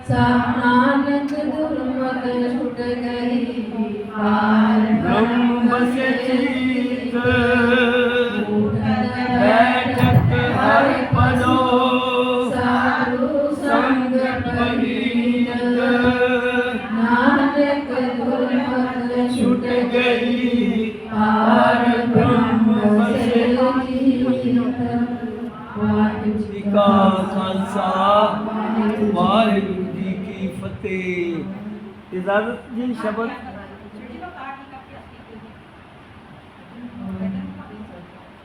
सब नानक दुर्मत छुट गई पार ब्रह्म बस चीत बैठक हर पदो साधु संग पनीत नानक दुर्मत छूट गई पार ब्रह्म बसे वाहिगुरू जी का खालसा वाहिगुरू जी की फतेह। इजाजत जी शब्द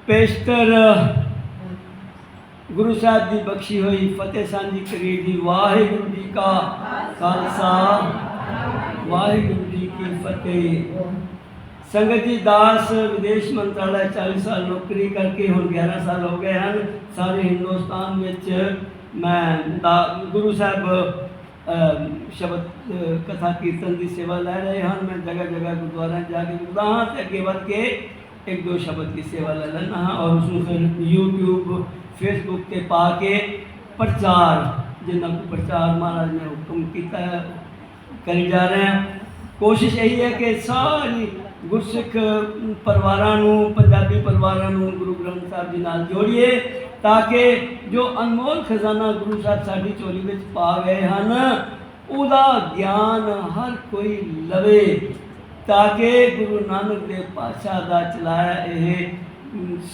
पेशतर गुरु साहब की बख्शी हुई फतेह सांझी करी जी। वाहिगुरू जी का खालसा वाहिगुरू जी की फतेह। संगत जी दास विदेश मंत्रालय 40 साल नौकरी करके हुण 11 साल हो गए हैं। सारे हिंदुस्तान में मैं गुरु साहब शब्द कथा कीर्तन की सेवा लै रहे हैं। मैं जगह जगह गुरुद्वारा जाके जुड़ता हाँ तो अगे बढ़ के एक दो शब्द की सेवा ले लेना हाँ और उसमें फिर यूट्यूब फेसबुक के पा के प्रचार जिन्हों को प्रचार महाराज ने हुक्म किया है करी जा रहे हैं। कोशिश यही है कि सारी गुरसिख परिवारों पंजाबी परिवारों गुरु ग्रंथ साहब जी नाल जोड़िए ताकि जो अनमोल खजाना गुरु साहब साड़ी झोली में पा गए हैं उदा ज्ञान हर कोई लवे ताकि गुरु नानक देव पातशाह का चलाया यह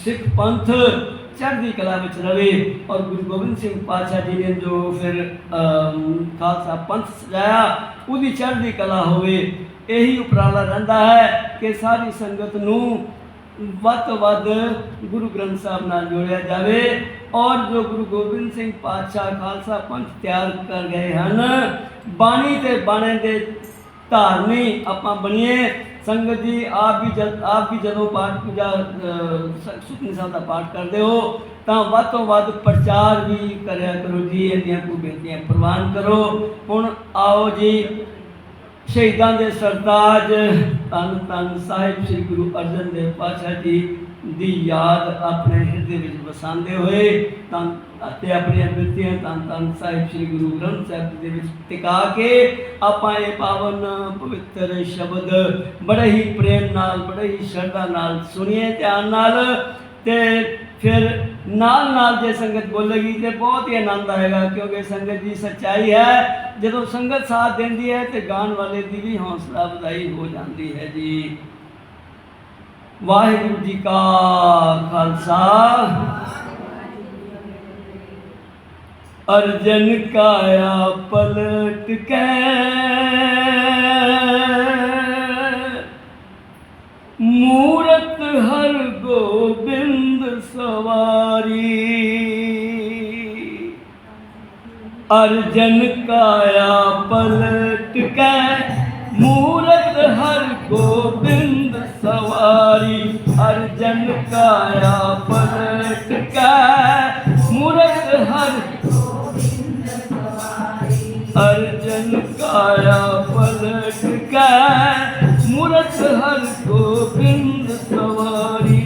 सिख पंथ चढ़ती कला में रवे और गुरु गोबिंद सिंह पातशाह जी ने जो फिर खालसा पंथ सजाया उसकी चढ़ती कला होवे। यही उपराला रहिंदा है कि सारी संगत नूं वध तो वध गुरु ग्रंथ साहब नाल जोड़िया जाए और जो गुरु गोबिंद सिंह पातशाह खालसा पंथ तैयार कर गए हैं बाणी ते बाणे दे धारनी आपां बनीए। संगत जी आप भी जदों पाठ पूजा सुखमनी साहब का पाठ करते हो तो वध तो वध प्रचार भी करया करो जी। इन्नियां कोई बेनतियां प्रवान करो। हुण आओ जी शहीदां दे सरताज धन धन साहिब श्री गुरु अर्जन देव पातशाह जी की याद अपने हृदय में वसांदे हुए अपनी बिरतियां धन धन साहिब श्री गुरु ग्रंथ साहब जी टिका के आपां ये पावन पवित्र शब्द बड़े ही प्रेम नाल बड़े ही श्रद्धा नाल सुनिए ध्यान नाल ते फिर नाल नाल जे संगत बोलेगी तो बहुत ही आनंद आएगा क्योंकि संगत जी सच्चाई है जो संगत साथ देती है तो गान वाले की भी हौसला अफजाई हो जाती है जी। वाहिगुरू जी का खालसा अर्जन काया पलट के मूरत हर गोबिंद सवारी। अर्जन काया पलट के मूरत हर गोबिंद सवारी। अर्जन काया पलट के मूरत हर अर्जन काया पलट के मूरत हर गोबिंद सवारी।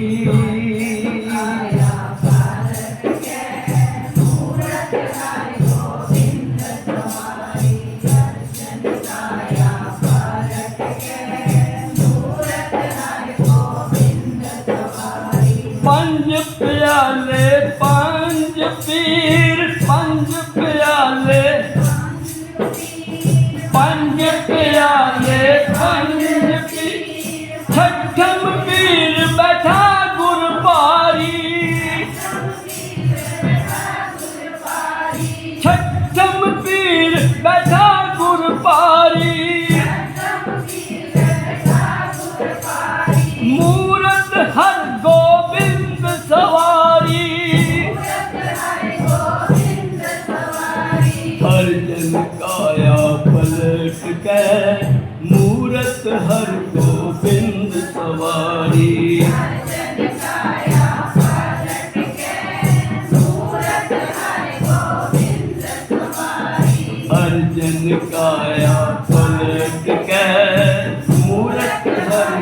पंज प्याले पंज पीर पंज प्याले पंज प्याले पंज पीर छठम पीर बैठा गुरबारी। छठम पीर बैठा गुरबारी। मूरत हर गोबिंद सवारी। अर्जन काया पलट के मूरत हर गोबिंद सवारी। अर्जन काया पलट के मूरत हर।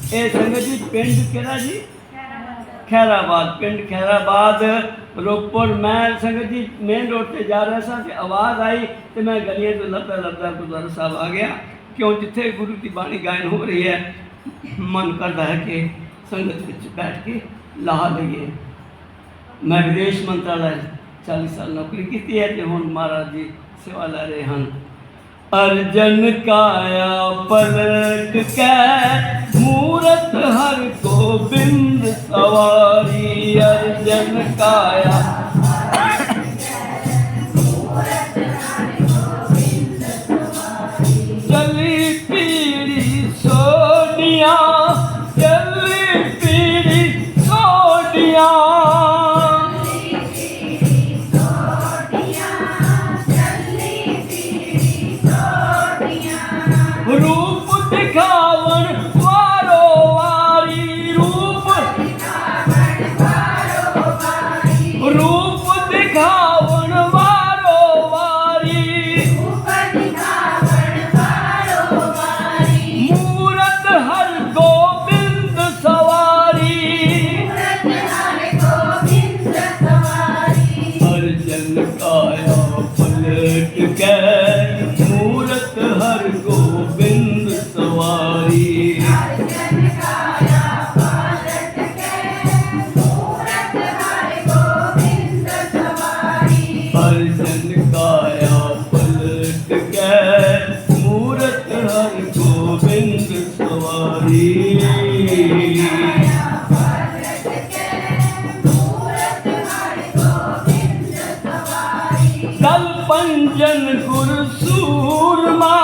ए संगत जी पिंड केड़ा जी खैराबाद। पिंड खैराबाद ਰੋਪੜ ਮੈਂ ਸੰਗਤ ਜੀ ਮੇਨ ਰੋਡ ਤੇ ਜਾ ਰਿਹਾ ਸਾਂ ਤੇ ਆਵਾਜ਼ ਆਈ ਤੇ ਮੈਂ ਗਲੀਆਂ ਤੋਂ ਲੱਭਦਾ ਗੁਰਦੁਆਰਾ ਸਾਹਿਬ ਆ ਗਿਆ। ਕਿਉਂ ਜਿੱਥੇ ਗੁਰੂ ਦੀ ਬਾਣੀ ਗਾਇਨ ਹੋ ਰਹੀ ਹੈ ਮਨ ਕਰਦਾ ਹੈ ਕਿ ਸੰਗਤ ਵਿੱਚ ਬੈਠ ਕੇ ਲਾਹਾ ਲਈਏ। ਮੈਂ ਵਿਦੇਸ਼ ਮੰਤਰਾਲੇ 40 ਸਾਲ ਨੌਕਰੀ ਕੀਤੀ ਹੈ ਤੇ ਹੁਣ ਮਹਾਰਾਜ ਜੀ ਸੇਵਾ ਲੈ ਰਹੇ ਹਨ। अर्जन काया पलट के मूरत हर गोबिंद सवारी। अर्जन काया चली पीढ़ी सोनिया, चली पीढ़ी सोनिया। रूप दिखावन वारो वारी, रूप दिखावन वारो वारी। मूरत हर गोबिंद सवारी। अर्जन काया पलट के मूरत हर गोबिंद सवारी। अर्जन काया पलट के मूरत हर गोबिंद सवारी। दल पंजन गुर सूरमा,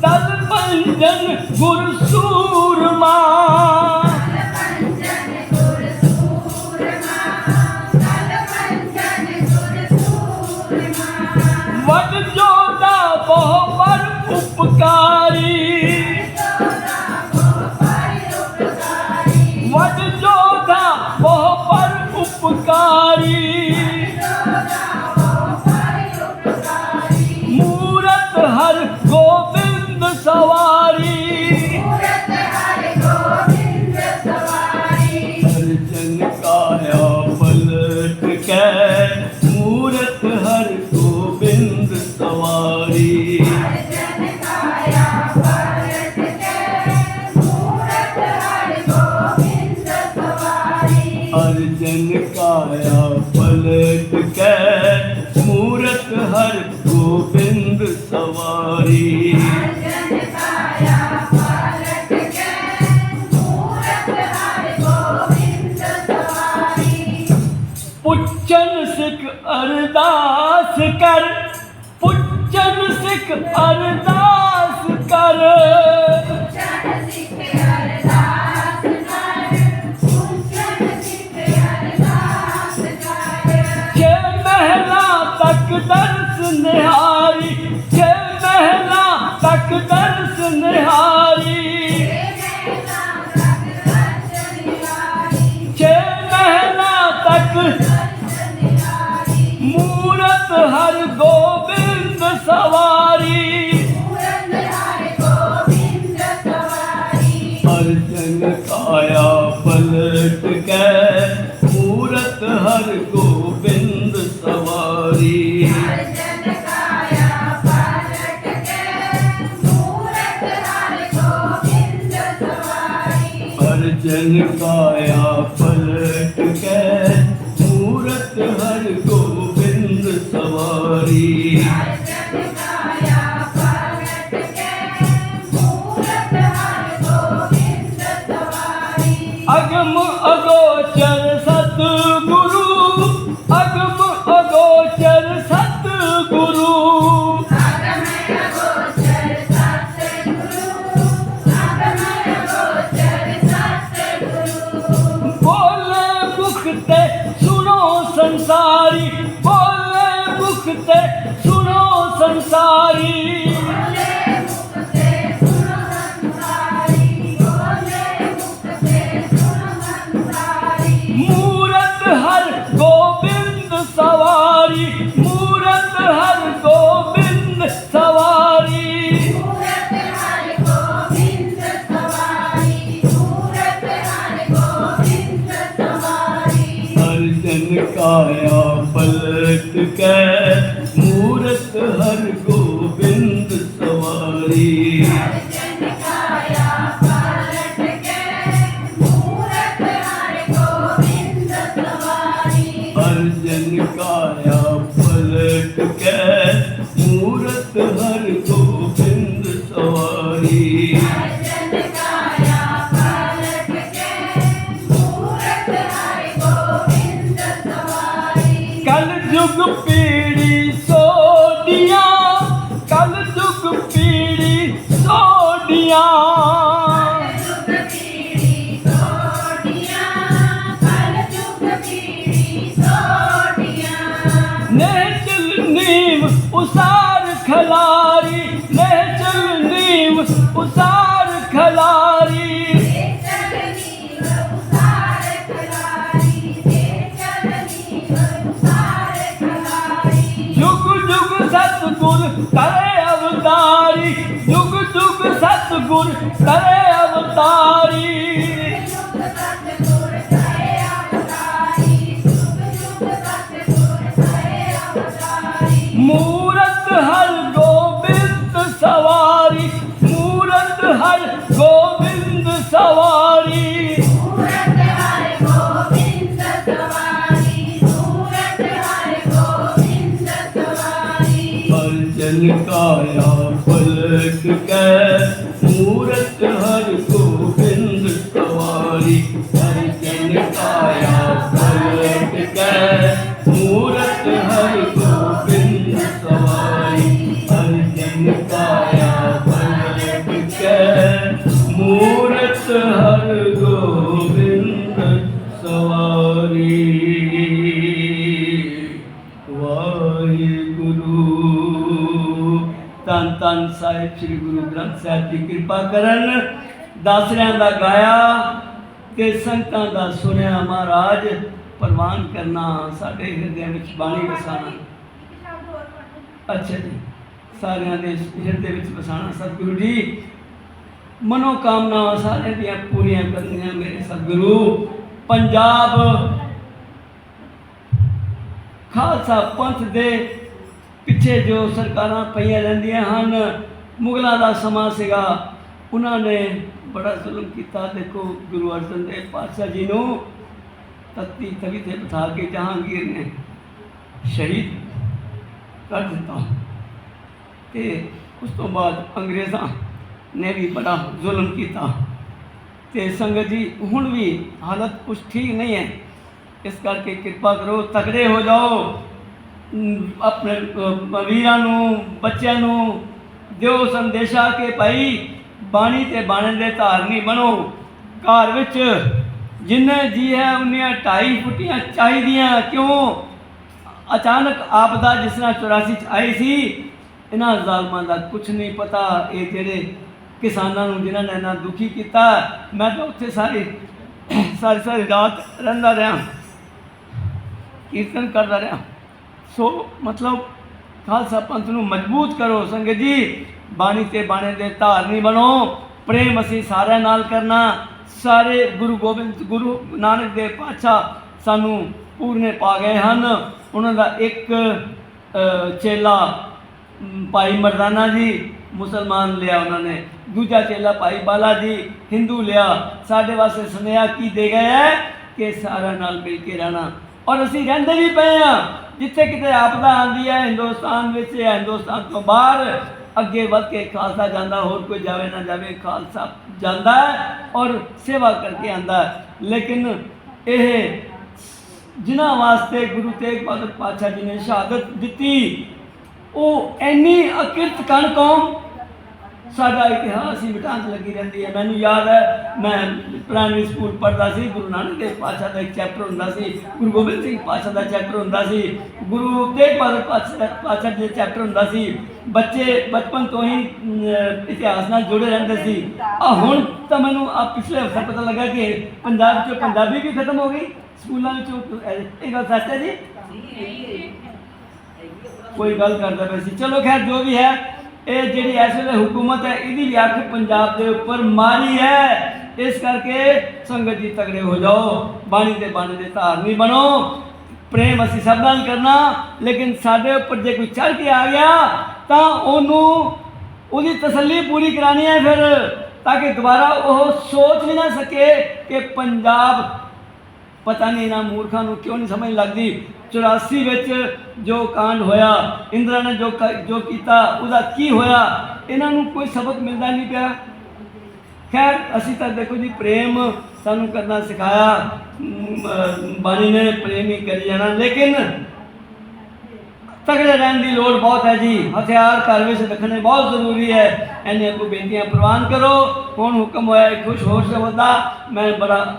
दल पंजन गुर सूरमा। वड जोधा बहु पर उपकारी, वड जोधा बहु पर उपकारी। मूरत हर गोबिंद सवारी। अर्जन काया पलट के मूरत हर गोबिंद सवारी। अर्जन काया पलट के मूरत हर गोबिंद सवारी। पुच्छन सिख अरदास कर, पुच्छन सिख अरदास कर। छे महला तक दर्श निहारी, छे महला तक दर्श निहारी। छे महला तक मूरत हर गोबिंद सवारी। अर्जन काया पलट के मूरत हर गोबिंद सवारी। अर्जन काया पलट के मूरत हर गोबिंद सवारी। अगम अगोचर सतगुरु, अगम अगोचर सतगुरु। बोले मुख ते सुनो संसारी, बोले मुख ते सुनो संसारी। मूरत हर गोबिंद सवारी, मूरत हर गोबिंद सवारी। अर्जन काया पलट के मूरत हर गोबिंद सवारी। अर्जन काया पलट के मूरत हर गोविंद सवारी। अर्जन काया पलट के मूरत हर गोबिंद सवारी। अर्जन काया पलट के मूरत हर गोविंद सवारी। कल जुग पीढ़ी सोडिया, कल जुग पीढ़ी सोडिया। जुग पीढ़ी सोडिया, कल जुग पीढ़ी सोडिया। नेचल नीम उसार खलारी, नेचल नीम उसार खलारी। चलनी उसार खलारी, चलनी उसार खलारी। जुग जुग सतगुर करे अवतारी, जुग जुग सतगुर करे अवतारी। जुग सतगुर करे अवतारी, जुग जुग सतगुर करे अवतारी। मूरत हर गोबिंद सवारी, मूरत हर गोबिंद सवारी। मूरत हर गोविंद सवारी, मूरत हर गोविंद सवारी। अर्जन काया पलट के मूरत हर गोबिंद सवारी। अर्जन काया पलट के मूरत हर गोबिंद सवारी। अर्जन काया पलट के मूरत हर गोबिंद सवारी। वाहिगुरु। धन धन साहिब श्री गुरु ग्रंथ साहिब जी कृपा करन। दासरियां दा गाया ते संगतां दा सुनिया महाराज प्रवान करना, साडे हिरदे विच बाणी वसाना। अच्छा जी, सारियां दे हिरदे विच वसाना। सतगुरु जी मनोकामनावां सारियां दियां पूरियां करनियां मेरे सतगुरु। पंजाब खालसा पंथ दे पिछे जो सरकारां पईयां रहिंदियां हन, मुगलों का समा सीगा, उन्होंने बड़ा जुल्म किया। देखो गुरु अर्जन देव पातशाह जी नूं तत्ती तवी ते बिठा के जहांगीर ने शहीद कर दिता। ते उस तो बाद अंग्रेज़ां ने भी बड़ा जुल्म किया। ते संगत जी हुण भी हालत कुछ ठीक नहीं है, इस करके कृपा करो तगड़े हो जाओ। अपने वीरां नूं बच्चों नूं दिओ संदेशा कि भाई बाणी ते बाणे दे धारनी बनो। घर विच जिन्ने जी है उन्नियां 2.5 फुटियां चाहिदियां। क्यों? अचानक आपदा जिस तरह 84 आई सी, इन्हां ज़ालमां दा कुछ नहीं पता। ये जेड़े किसानां नूं जिन्हां ने इन्ना दुखी किया, मैं तो उत्थे सारी रात रहिंदा रहा, कीर्तन करता रहा। सो मतलब खालसा पंथ नूं मजबूत करो संगत जी। बाणी ते बाणे दे धारनी बनो। प्रेम असी सारे नाल करना। सारे गुरु नानक देव पातशाह सानू पूरने पा गए हैं। उन्होंने एक चेला भाई मरदाना जी मुसलमान लिया, उन्होंने दूजा चेला भाई बाला जी हिंदू लिया। साढ़े वास्ते सुनेहा की दे गए है कि सारा नाल मिल के रहना। और असी रहते भी पे हाँ, जिथे किते आपदा आती है हिंदुस्तान में या हिंदुस्तान तो बाहर, अगे बढ़ के खालसा जाता, होर कोई जावे ना जावे, खालसा जाता है और सेवा करके आता है। लेकिन यह जिन्हां वास्ते गुरु तेग बहादुर पातशाह जी ने शहादत दी, वो इन्नी अकिरत कण कौम साडा इतिहास ही मिटान लगी रहती है। मैनू याद है मैं प्राइमरी स्कूल पढ़ता सी, गुरु नानक देव पातशाह का एक चैप्टर होंदा सी, गुरु गोबिंद सिंह पातशाह का चैप्टर होंदा सी, गुरु तेग बहादुर पातशाह का चैप्टर होंदा सी। बच्चे बचपन तो ही इतिहास नाल जुड़े रहते सी। हुण तो मैनू पिछले हफ्ते पता लगा कि पंजाब चो पंजाबी भी खत्म हो गई स्कूलों में। ये गल सच है जी? कोई गल करता पे सी। चलो खैर जो भी है, ये जी इस वे हुकूमत है, यदी भी अख पंजाब के उपर मारी है। इस करके संगत जी तगड़े हो जाओ, बाणी के बाणे के धारनी बनो। ਪ੍ਰੇਮ ਅਸੀਂ ਸਭ ਨਾਲ ਕਰਨਾ, ਲੇਕਿਨ ਸਾਡੇ ਉੱਪਰ ਜੇ ਕੋਈ ਚੜ੍ਹ ਕੇ ਆ ਗਿਆ ਤਾਂ ਉਹਨੂੰ ਉਹਦੀ ਤਸੱਲੀ ਪੂਰੀ ਕਰਾਣੀ ਹੈ ਫਿਰ, ਤਾਂ ਕਿ ਦੁਬਾਰਾ ਉਹ ਸੋਚ ਵੀ ਨਾ ਸਕੇ ਕਿ ਪੰਜਾਬ, ਪਤਾ ਨਹੀਂ ਇਹਨਾਂ ਮੂਰਖਾਂ ਨੂੰ ਕਿਉਂ ਨਹੀਂ ਸਮਝ ਲੱਗਦੀ 84 ਵਿੱਚ ਜੋ ਕਾਂਡ ਹੋਇਆ, ਇੰਦਰਾ ਨੇ ਜੋ ਕੀਤਾ ਉਹਦਾ ਕੀ ਹੋਇਆ, ਇਹਨਾਂ ਨੂੰ ਕੋਈ ਸਬਕ ਮਿਲਦਾ ਨਹੀਂ ਪਿਆ। ਖੈਰ ਅਸੀਂ ਤਾਂ ਦੇਖੋ ਜੀ ਪ੍ਰੇਮ ਸਾਨੂੰ ਕਰਨਾ ਸਿਖਾਇਆ, ਬਾਣੀ ਨੇ ਪ੍ਰੇਮ ਹੀ ਕਰੀ ਜਾਣਾ, ਲੇਕਿਨ ਤਗੜੇ ਰਹਿਣ ਦੀ ਲੋੜ ਬਹੁਤ ਹੈ ਜੀ। ਹਥਿਆਰ ਘਰ ਵਿੱਚ ਰੱਖਣੇ ਬਹੁਤ ਜ਼ਰੂਰੀ ਹੈ। ਇੰਨੀਆਂ ਕੋ ਬੇਨਤੀਆਂ ਪ੍ਰਵਾਨ ਕਰੋ। ਹੁਣ ਹੁਕਮ ਹੋਇਆ ਇੱਕ ਖੁਸ਼ ਹੋਰ ਸ਼ਬਦ ਦਾ, ਮੈਂ ਬੜਾ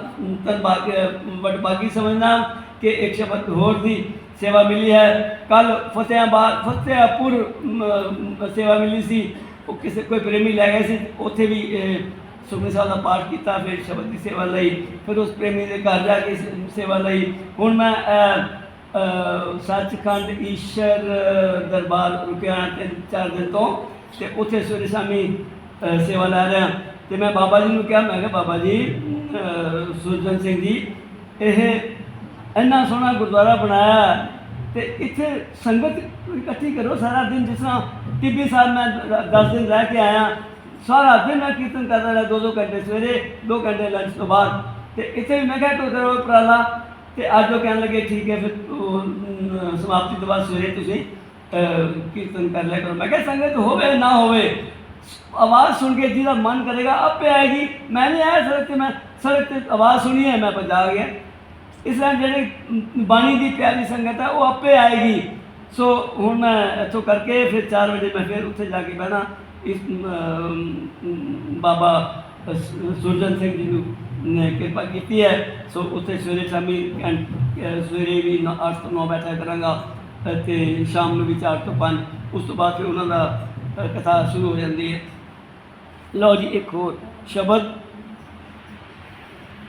ਵਡਭਾਗੀ ਸਮਝਦਾ ਕਿ ਇੱਕ ਸ਼ਬਦ ਹੋਰ ਦੀ ਸੇਵਾ ਮਿਲੀ ਹੈ। ਕੱਲ ਫਤਿਹਪੁਰ ਸੇਵਾ ਮਿਲੀ ਸੀ, ਉਹ ਕਿਸੇ ਕੋਈ ਪ੍ਰੇਮੀ ਲੈ ਗਏ ਸੀ, ਉੱਥੇ ਵੀ ਸੁਖਮਨੀ ਸਾਹਿਬ ਦਾ ਪਾਠ ਕੀਤਾ, ਫਿਰ ਸ਼ਬਦ ਦੀ ਸੇਵਾ ਲਈ, ਫਿਰ ਉਸ ਪ੍ਰੇਮੀ ਦੇ ਘਰ ਜਾ ਕੇ ਸੇਵਾ ਲਈ। ਹੁਣ ਮੈਂ ਸੱਚਖੰਡ ਈਸ਼ਰ ਦਰਬਾਰ ਰੁਕਿਆ 3-4 ਦਿਨ ਤੋਂ, ਅਤੇ ਉੱਥੇ ਸਵੇਰੇ ਸ਼ਾਮੀ ਸੇਵਾ ਲੈ ਰਿਹਾ। ਅਤੇ ਮੈਂ ਬਾਬਾ ਜੀ ਨੂੰ ਕਿਹਾ, ਮੈਂ ਕਿਹਾ ਬਾਬਾ ਜੀ ਸੁਰਜਨ ਸਿੰਘ ਜੀ, ਇਹ ਇੰਨਾ ਸੋਹਣਾ ਗੁਰਦੁਆਰਾ ਬਣਾਇਆ ਅਤੇ ਇੱਥੇ ਸੰਗਤ ਇਕੱਠੀ ਕਰੋ ਸਾਰਾ ਦਿਨ। ਜਿਸ ਤਰ੍ਹਾਂ ਟਿੱਬੀ ਸਾਹਿਬ ਮੈਂ 10 ਦਿਨ ਰਹਿ ਕੇ ਆਇਆ, ਸਾਰਾ ਦਿਨ ਮੈਂ ਕੀਰਤਨ ਕਰਦਾ ਰਿਹਾ, 2-2 ਘੰਟੇ ਸਵੇਰੇ, 2 ਘੰਟੇ ਲੰਚ ਤੋਂ ਬਾਅਦ, ਅਤੇ ਇੱਥੇ ਵੀ ਮੈਂ ਕਿਹਾ ਕੋਈ ਕਰੋ ਉਪਰਾਲਾ। ਅਤੇ ਅੱਜ ਉਹ ਕਹਿਣ ਲੱਗੇ ਠੀਕ ਹੈ, ਫਿਰ ਸਮਾਪਤੀ ਤੋਂ ਬਾਅਦ ਸਵੇਰੇ ਤੁਸੀਂ ਕੀਰਤਨ ਕਰ ਲਿਆ ਕਰੋ। ਮੈਂ ਕਿਹਾ ਸੰਗਤ ਹੋਵੇ ਨਾ ਹੋਵੇ, ਆਵਾਜ਼ ਸੁਣ ਕੇ ਜਿਹਦਾ ਮਨ ਕਰੇਗਾ ਆਪੇ ਆਏਗੀ। ਮੈਂ ਨਹੀਂ ਆਇਆ ਸੜਕ 'ਤੇ, ਮੈਂ ਸੜਕ 'ਤੇ ਆਵਾਜ਼ ਸੁਣੀ ਹੈ, ਮੈਂ ਭਜਾ ਗਿਆ। ਇਸ ਤਰ੍ਹਾਂ ਜਿਹੜੀ ਬਾਣੀ ਦੀ ਪਿਆਰੀ ਸੰਗਤ ਹੈ ਉਹ ਆਪੇ ਆਏਗੀ। ਸੋ ਹੁਣ ਮੈਂ ਇੱਥੋਂ ਕਰਕੇ ਫਿਰ 4 ਵਜੇ ਮੈਂ ਫਿਰ ਉੱਥੇ ਜਾ ਕੇ ਬਹਿਣਾ। ਇਸ ਬਾਬਾ ਸੁਰਜਨ ਸਿੰਘ ਜੀ ਨੂੰ ਨੇ ਕਿਰਪਾ ਕੀਤੀ ਹੈ। ਸੋ ਉੱਥੇ ਸਵੇਰੇ ਸ਼ਾਮੀ ਸਵੇਰੇ ਵੀ 8 ਤੋਂ 9 ਬੈਠਾ ਕਰਾਂਗਾ, ਅਤੇ ਸ਼ਾਮ ਨੂੰ ਵੀ 4 ਤੋਂ 5। ਉਸ ਤੋਂ ਬਾਅਦ ਫਿਰ ਉਹਨਾਂ ਦਾ ਕਥਾ ਸ਼ੁਰੂ ਹੋ ਜਾਂਦੀ ਹੈ। ਲਓ ਜੀ ਇੱਕ ਹੋਰ ਸ਼ਬਦ